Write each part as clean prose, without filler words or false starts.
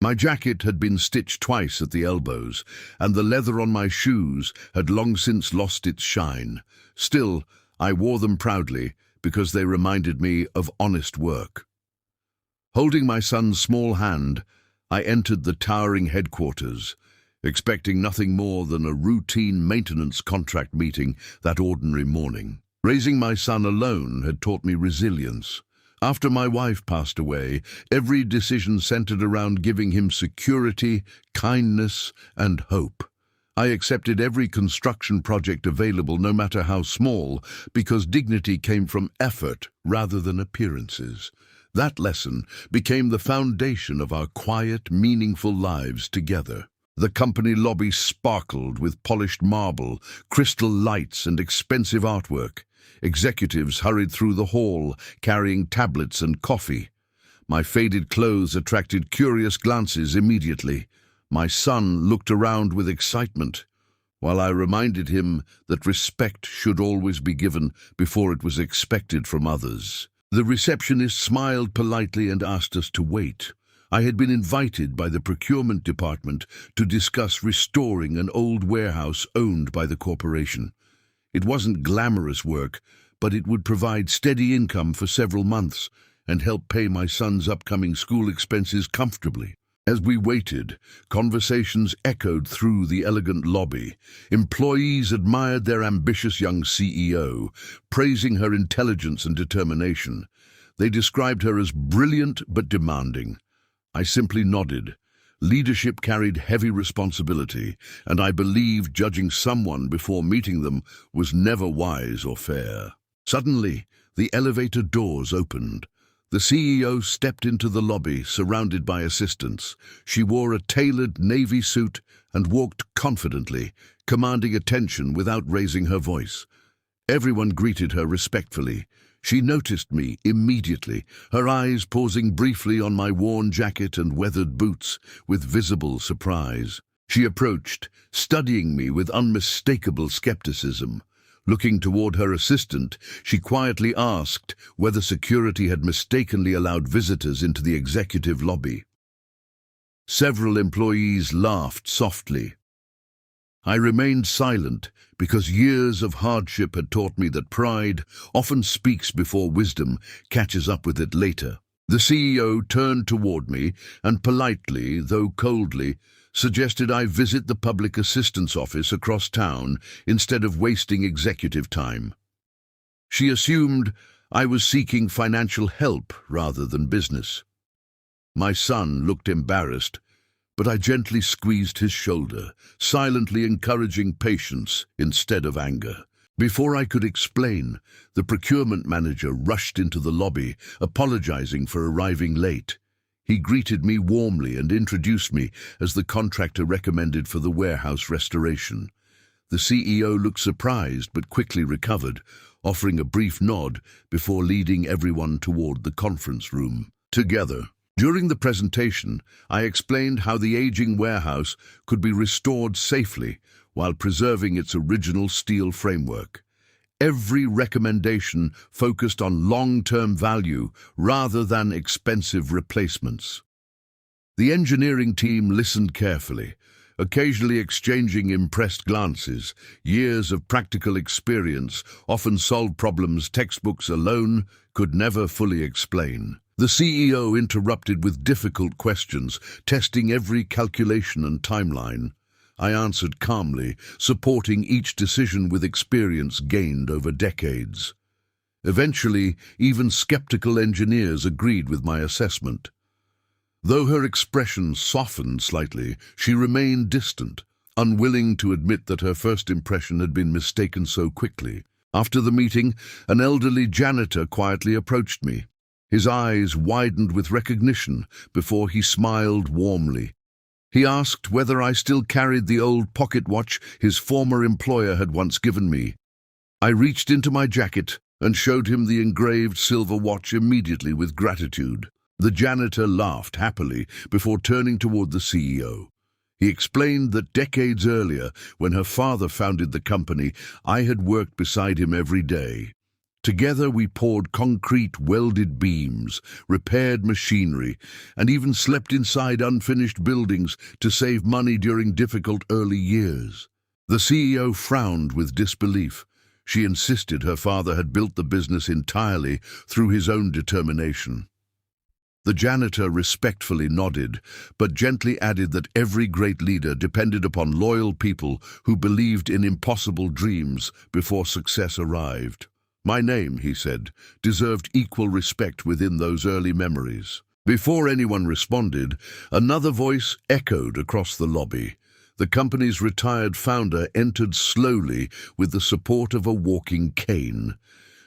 My jacket had been stitched twice at the elbows, and the leather on my shoes had long since lost its shine. Still, I wore them proudly because they reminded me of honest work. Holding my son's small hand, I entered the towering headquarters, expecting nothing more than a routine maintenance contract meeting that ordinary morning. Raising my son alone had taught me resilience. After my wife passed away, every decision centered around giving him security, kindness, and hope. I accepted every construction project available, no matter how small, because dignity came from effort rather than appearances. That lesson became the foundation of our quiet, meaningful lives together. The company lobby sparkled with polished marble, crystal lights, and expensive artwork. Executives hurried through the hall, carrying tablets and coffee. My faded clothes attracted curious glances immediately. My son looked around with excitement, while I reminded him that respect should always be given before it was expected from others. The receptionist smiled politely and asked us to wait. I had been invited by the procurement department to discuss restoring an old warehouse owned by the corporation. It wasn't glamorous work, but it would provide steady income for several months and help pay my son's upcoming school expenses comfortably. As we waited, conversations echoed through the elegant lobby. Employees admired their ambitious young CEO, praising her intelligence and determination. They described her as brilliant but demanding. I simply nodded. Leadership carried heavy responsibility, and I believed judging someone before meeting them was never wise or fair. Suddenly, the elevator doors opened. The CEO stepped into the lobby, surrounded by assistants. She wore a tailored navy suit and walked confidently, commanding attention without raising her voice. Everyone greeted her respectfully. She noticed me immediately, her eyes pausing briefly on my worn jacket and weathered boots with visible surprise. She approached, studying me with unmistakable skepticism. Looking toward her assistant, she quietly asked whether security had mistakenly allowed visitors into the executive lobby. Several employees laughed softly. I remained silent because years of hardship had taught me that pride often speaks before wisdom catches up with it later. The CEO turned toward me and politely, though coldly, suggested I visit the public assistance office across town instead of wasting executive time. She assumed I was seeking financial help rather than business. My son looked embarrassed, but I gently squeezed his shoulder, silently encouraging patience instead of anger. Before I could explain, the procurement manager rushed into the lobby, apologizing for arriving late. He greeted me warmly and introduced me as the contractor recommended for the warehouse restoration. The CEO looked surprised but quickly recovered, offering a brief nod before leading everyone toward the conference room. Together, during the presentation, I explained how the aging warehouse could be restored safely while preserving its original steel framework. Every recommendation focused on long-term value rather than expensive replacements. The engineering team listened carefully, occasionally exchanging impressed glances. Years of practical experience often solved problems textbooks alone could never fully explain. The CEO interrupted with difficult questions, testing every calculation and timeline. I answered calmly, supporting each decision with experience gained over decades. Eventually, even skeptical engineers agreed with my assessment. Though her expression softened slightly, she remained distant, unwilling to admit that her first impression had been mistaken so quickly. After the meeting, an elderly janitor quietly approached me. His eyes widened with recognition before he smiled warmly. He asked whether I still carried the old pocket watch his former employer had once given me. I reached into my jacket and showed him the engraved silver watch immediately with gratitude. The janitor laughed happily before turning toward the CEO. He explained that decades earlier, when her father founded the company, I had worked beside him every day. Together we poured concrete, welded beams, repaired machinery, and even slept inside unfinished buildings to save money during difficult early years. The CEO frowned with disbelief. She insisted her father had built the business entirely through his own determination. The janitor respectfully nodded, but gently added that every great leader depended upon loyal people who believed in impossible dreams before success arrived. My name, he said, deserved equal respect within those early memories. Before anyone responded, another voice echoed across the lobby. The company's retired founder entered slowly with the support of a walking cane.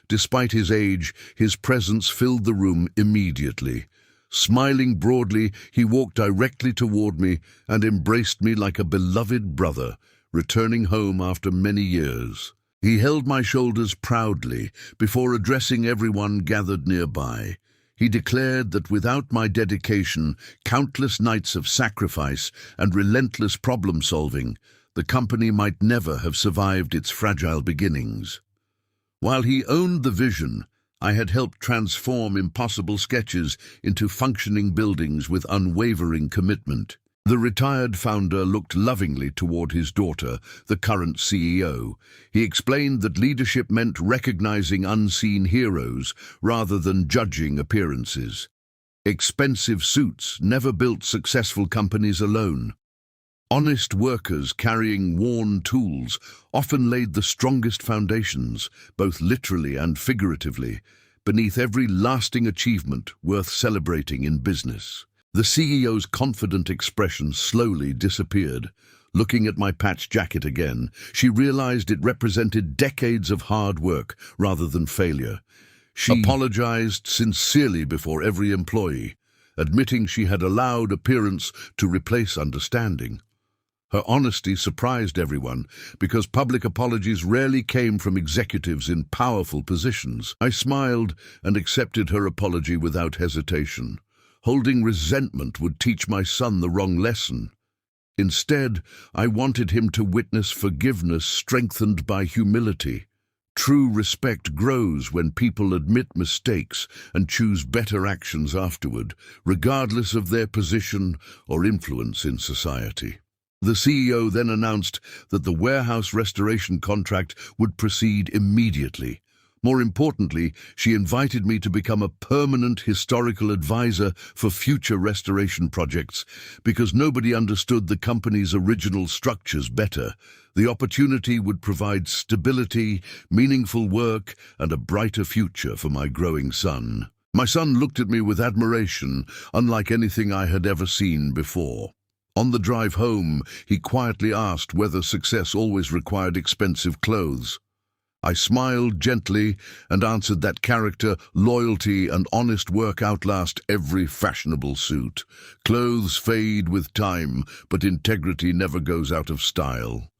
Despite his age, his presence filled the room immediately. Smiling broadly, he walked directly toward me and embraced me like a beloved brother, returning home after many years. He held my shoulders proudly before addressing everyone gathered nearby. He declared that without my dedication, countless nights of sacrifice, and relentless problem-solving, the company might never have survived its fragile beginnings. While he owned the vision, I had helped transform impossible sketches into functioning buildings with unwavering commitment. The retired founder looked lovingly toward his daughter, the current CEO. He explained that leadership meant recognizing unseen heroes rather than judging appearances. Expensive suits never built successful companies alone. Honest workers carrying worn tools often laid the strongest foundations, both literally and figuratively, beneath every lasting achievement worth celebrating in business. The CEO's confident expression slowly disappeared. Looking at my patched jacket again, she realized it represented decades of hard work rather than failure. She apologized sincerely before every employee, admitting she had allowed appearance to replace understanding. Her honesty surprised everyone because public apologies rarely came from executives in powerful positions. I smiled and accepted her apology without hesitation. Holding resentment would teach my son the wrong lesson. Instead, I wanted him to witness forgiveness strengthened by humility. True respect grows when people admit mistakes and choose better actions afterward, regardless of their position or influence in society. The CEO then announced that the warehouse restoration contract would proceed immediately. More importantly, she invited me to become a permanent historical advisor for future restoration projects because nobody understood the company's original structures better. The opportunity would provide stability, meaningful work, and a brighter future for my growing son. My son looked at me with admiration, unlike anything I had ever seen before. On the drive home, he quietly asked whether success always required expensive clothes. I smiled gently and answered that character, loyalty, and honest work outlast every fashionable suit. Clothes fade with time, but integrity never goes out of style.